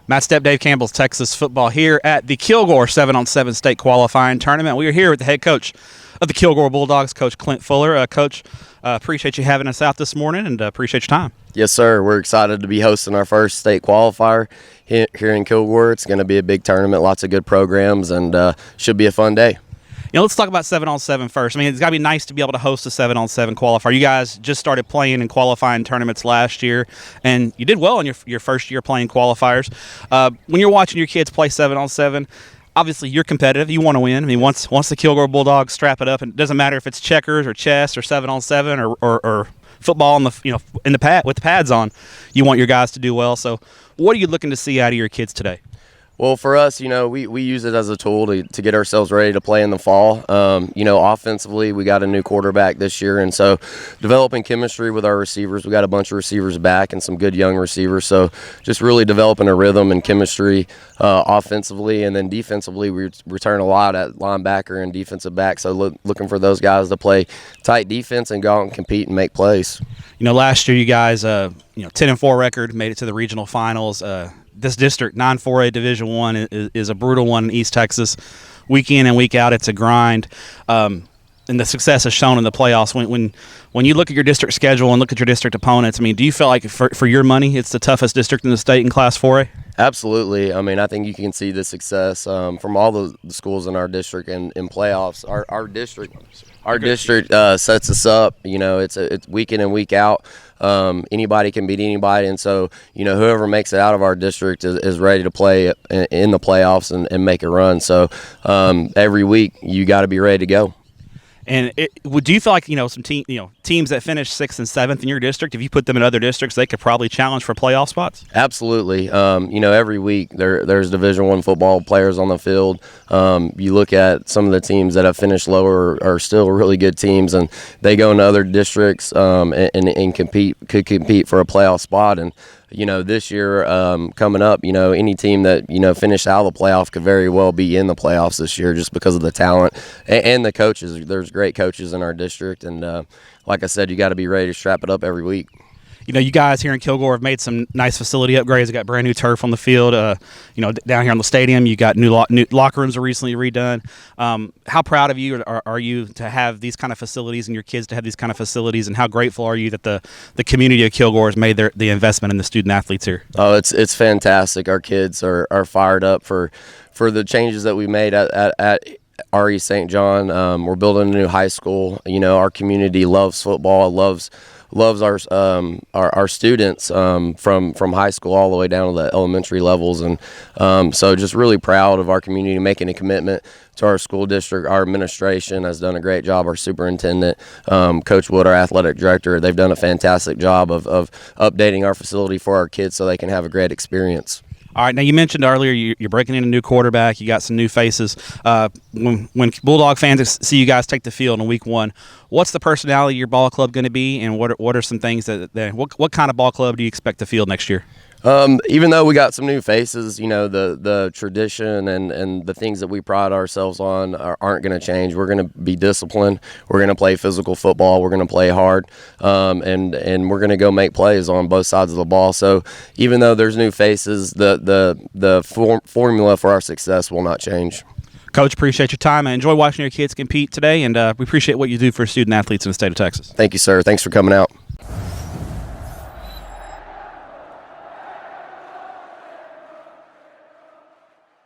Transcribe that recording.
Matt Stepp, Dave Campbell's Texas football here at the Kilgore 7-on-7 state qualifying tournament. We are here with the head coach of the Kilgore Bulldogs, Coach Clint Fuller. Coach, appreciate you having us out this morning and appreciate your time. Yes, sir. We're excited to be hosting our first state qualifier here in Kilgore. It's going to be a big tournament, lots of good programs, and should be a fun day. You know, let's talk about 7-on-7 first. I mean, it's got to be nice to be able to host a 7-on-7 qualifier. You guys just started playing in qualifying tournaments last year, and you did well in your first year playing qualifiers. When you're watching your kids play 7-on-7, obviously you're competitive. You want to win. I mean, once the Kilgore Bulldogs strap it up, and it doesn't matter if it's checkers or chess or 7-on-7 or football with the pads on, you want your guys to do well. So, what are you looking to see out of your kids today? Well, for us, we use it as a tool to get ourselves ready to play in the fall. Offensively, we got a new quarterback this year, and so developing chemistry with our receivers. We got a bunch of receivers back and some good young receivers, so just really developing a rhythm and chemistry offensively, and then defensively, we return a lot at linebacker and defensive back, so looking for those guys to play tight defense and go out and compete and make plays. Last year you guys, 10-4 record, made it to the regional finals. This district, 9-4A Division I, is a brutal one in East Texas. Week in and week out, it's a grind. And the success is shown in the playoffs. When you look at your district schedule and look at your district opponents, I mean, do you feel like for your money, it's the toughest district in the state in Class 4A? Absolutely. I mean, I think you can see the success from all the schools in our district and in playoffs. Our district sets us up. It's week in and week out. Anybody can beat anybody, and so whoever makes it out of our district is ready to play in the playoffs and make a run. So every week you got to be ready to go. And do you feel like some teams that finish 6th and 7th in your district, if you put them in other districts, they could probably challenge for playoff spots? Absolutely. Every week there's Division I football players on the field. You look at some of the teams that have finished lower are still really good teams, and they go into other districts and could compete for a playoff spot. And this year coming up, any team that finished out of the playoff could very well be in the playoffs this year just because of the talent and the coaches. There's great coaches in our district, and like I said, you got to be ready to strap it up every week. You guys here in Kilgore have made some nice facility upgrades. You got brand new turf on the field. Down here on the stadium, you got new locker rooms are recently redone. How proud of you are you to have these kind of facilities and your kids to have these kind of facilities, and how grateful are you that the community of Kilgore has made the investment in the student athletes here? Oh, it's fantastic. Our kids are fired up for the changes that we made at RE St. John. We're building a new high school. Our community loves football, loves our students from high school all the way down to the elementary levels, and so just really proud of our community making a commitment to our school district. Our administration has done a great job. Our superintendent, Coach Wood, our athletic director, they've done a fantastic job of updating our facility for our kids so they can have a great experience. All right, now you mentioned earlier you're breaking in a new quarterback. You got some new faces. When Bulldog fans see you guys take the field in week 1, what's the personality of your ball club going to be, and what are some things what kind of ball club do you expect to field next year? Even though we got some new faces, the tradition and the things that we pride ourselves on aren't going to change. We're going to be disciplined. We're going to play physical football. We're going to play hard, and we're going to go make plays on both sides of the ball. So even though there's new faces, the formula for our success will not change. Coach, appreciate your time. I enjoy watching your kids compete today, and we appreciate what you do for student athletes in the state of Texas. Thank you, sir. Thanks for coming out.